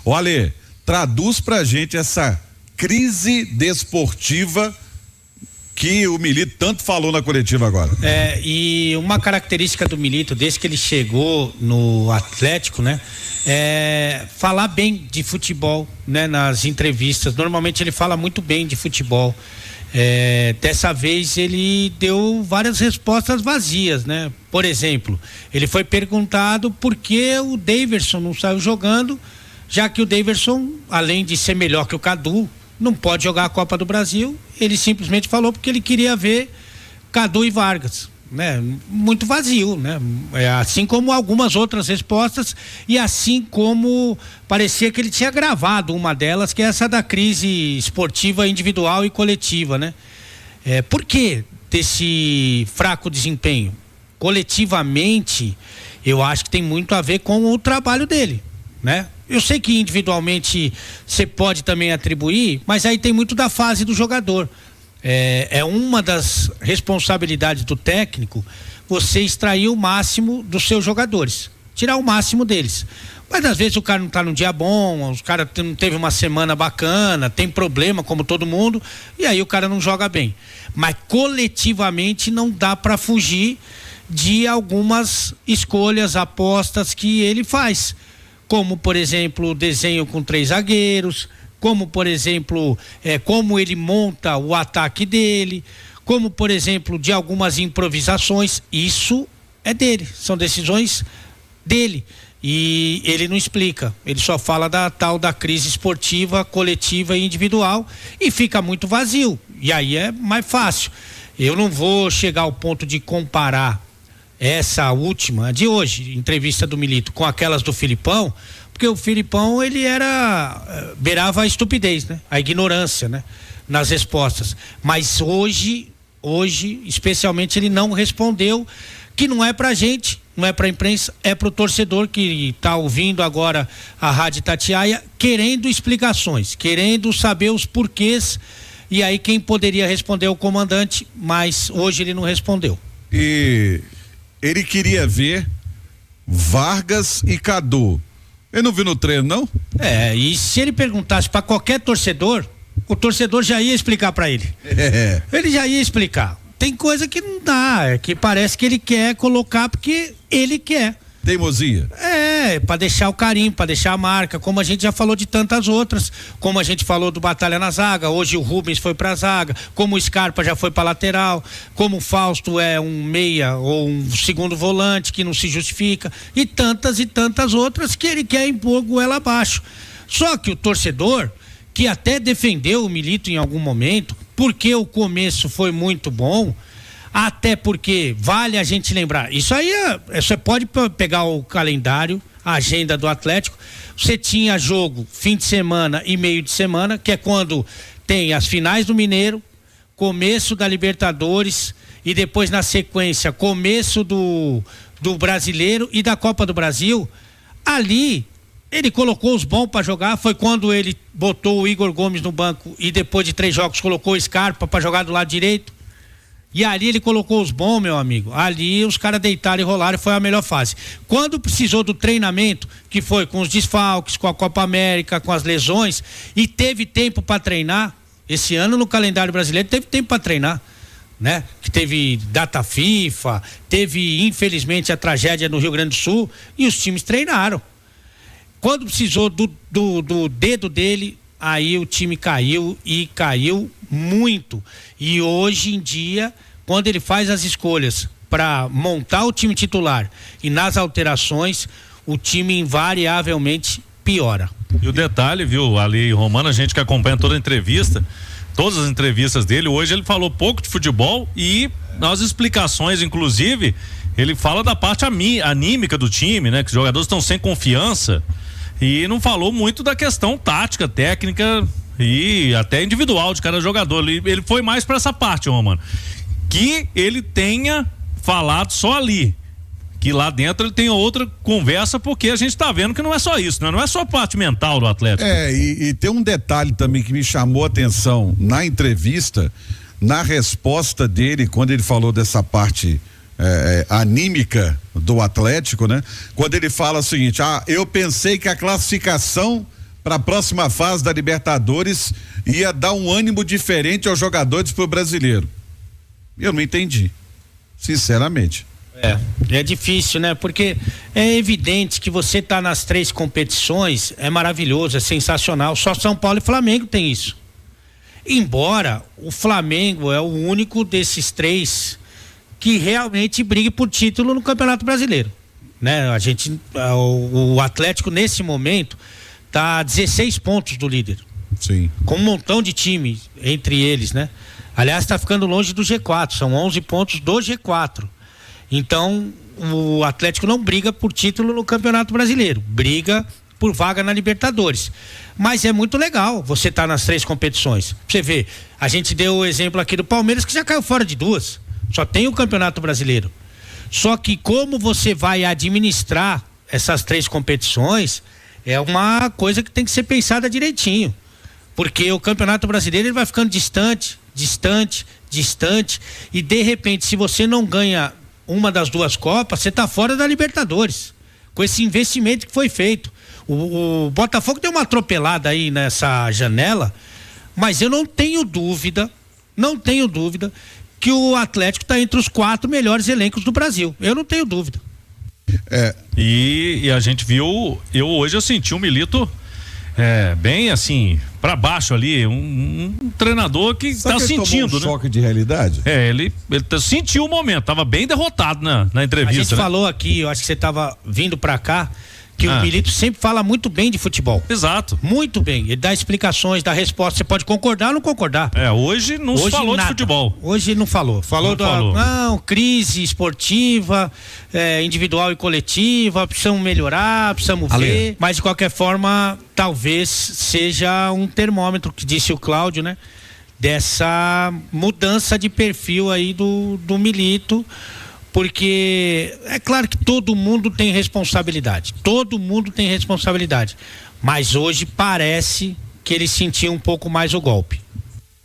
Olha, traduz pra gente essa crise desportiva que o Milito tanto falou na coletiva agora. E uma característica do Milito, desde que ele chegou no Atlético, né? Falar bem de futebol, né? Nas entrevistas, normalmente ele fala muito bem de futebol. Dessa vez ele deu várias respostas vazias, né? Por exemplo, ele foi perguntado por que o Daverson não saiu jogando, já que o Daverson, além de ser melhor que o Cadu, não pode jogar a Copa do Brasil. Ele simplesmente falou porque ele queria ver Cadu e Vargas, né? Muito vazio, né? Assim como algumas outras respostas, e assim como parecia que ele tinha gravado uma delas, que é essa da crise esportiva individual e coletiva, né? Por que desse fraco desempenho? Coletivamente, eu acho que tem muito a ver com o trabalho dele, né? Eu sei que individualmente você pode também atribuir, mas aí tem muito da fase do jogador. É uma das responsabilidades do técnico você extrair o máximo dos seus jogadores, tirar o máximo deles. Mas às vezes o cara não tá num dia bom, os cara não teve uma semana bacana, tem problema como todo mundo, e aí o cara não joga bem. Mas coletivamente não dá para fugir de algumas escolhas, apostas que ele faz. Como, por exemplo, o desenho com 3 zagueiros, como, por exemplo, como ele monta o ataque dele, como, por exemplo, de algumas improvisações. Isso é dele, são decisões dele. E ele não explica, ele só fala da tal da crise esportiva, coletiva e individual, e fica muito vazio. E aí é mais fácil. Eu não vou chegar ao ponto de comparar essa última de hoje, entrevista do Milito, com aquelas do Filipão, porque o Filipão ele beirava a estupidez, né? A ignorância, né? Nas respostas. Mas hoje, especialmente, ele não respondeu, que não é pra gente, não é pra imprensa, é pro torcedor que tá ouvindo agora a Rádio Itatiaia, querendo explicações, querendo saber os porquês, e aí quem poderia responder é o comandante, mas hoje ele não respondeu. E ele queria ver Vargas e Cadu. Ele não viu no treino, não? E se ele perguntasse para qualquer torcedor, o torcedor já ia explicar para ele. Ele já ia explicar. Tem coisa que não dá, que parece que ele quer colocar porque ele quer. Teimosia. Para deixar o carinho, para deixar a marca, como a gente já falou de tantas outras, como a gente falou do Batalha na zaga, hoje o Rubens foi pra zaga, como o Scarpa já foi pra lateral, como o Fausto é um meia ou um segundo volante que não se justifica, e tantas outras que ele quer impor goela abaixo. Só que o torcedor, que até defendeu o Milito em algum momento, porque o começo foi muito bom, até porque vale a gente lembrar, isso aí você pode pegar o calendário, a agenda do Atlético, você tinha jogo fim de semana e meio de semana, que é quando tem as finais do Mineiro, começo da Libertadores e depois na sequência começo do Brasileiro e da Copa do Brasil. Ali ele colocou os bons para jogar, foi quando ele botou o Igor Gomes no banco e depois de 3 jogos colocou o Scarpa para jogar do lado direito. E ali ele colocou os bons, meu amigo. Ali os caras deitaram e rolaram, foi a melhor fase. Quando precisou do treinamento, que foi com os desfalques, com a Copa América, com as lesões, e teve tempo para treinar, esse ano no calendário brasileiro teve tempo para treinar, né? Que teve data FIFA, teve infelizmente a tragédia no Rio Grande do Sul, e os times treinaram. Quando precisou do dedo dele, aí o time caiu e caiu muito. E hoje em dia, quando ele faz as escolhas para montar o time titular e nas alterações, o time invariavelmente piora. E o detalhe, viu, Ali e Romano, a gente que acompanha toda a entrevista, todas as entrevistas dele, hoje ele falou pouco de futebol e nas explicações, inclusive, ele fala da parte anímica do time, né? Que os jogadores estão sem confiança. E não falou muito da questão tática, técnica e até individual de cada jogador. Ele foi mais para essa parte, mano. Que ele tenha falado só ali. Que lá dentro ele tem outra conversa, porque a gente tá vendo que não é só isso, né? Não é só a parte mental do Atlético. E tem um detalhe também que me chamou a atenção na entrevista, na resposta dele, quando ele falou dessa parte anímica do Atlético, né? Quando ele fala o seguinte: eu pensei que a classificação para a próxima fase da Libertadores ia dar um ânimo diferente aos jogadores pro brasileiro. Eu não entendi, sinceramente. É difícil, né? Porque é evidente que você tá nas 3 competições, é maravilhoso, é sensacional. Só São Paulo e Flamengo tem isso. Embora o Flamengo é o único desses 3 que realmente brigue por título no Campeonato Brasileiro, né? O Atlético nesse momento tá a 16 pontos do líder. Sim. Com um montão de times entre eles, né? Aliás, tá ficando longe do G4, são 11 pontos do G4. Então, o Atlético não briga por título no Campeonato Brasileiro, briga por vaga na Libertadores. Mas é muito legal você estar nas 3 competições. Você vê, a gente deu o exemplo aqui do Palmeiras, que já caiu fora de 2. Só tem o Campeonato Brasileiro. Só que como você vai administrar essas 3 competições, é uma coisa que tem que ser pensada direitinho. Porque o Campeonato Brasileiro ele vai ficando distante, e de repente, se você não ganha uma das 2 Copas, você está fora da Libertadores, com esse investimento que foi feito. O Botafogo deu uma atropelada aí nessa janela, mas eu não tenho dúvida que o Atlético está entre os 4 melhores elencos do Brasil. Eu não tenho dúvida. E a gente viu, hoje eu senti um Milito bem assim, pra baixo ali, um treinador que tá sentindo, né? Choque de realidade? Ele sentiu o momento, tava bem derrotado na entrevista. A gente falou aqui, eu acho que você tava vindo pra cá, que o Milito sempre fala muito bem de futebol. Exato. Muito bem, ele dá explicações, dá resposta, você pode concordar ou não concordar. Hoje não se falou de futebol. Hoje não falou. Falou crise esportiva, individual e coletiva, precisamos melhorar, precisamos ver, mas de qualquer forma, talvez seja um termômetro, que disse o Cláudio, né? Dessa mudança de perfil aí do Milito. Porque é claro que todo mundo tem responsabilidade, mas hoje parece que ele sentiu um pouco mais o golpe.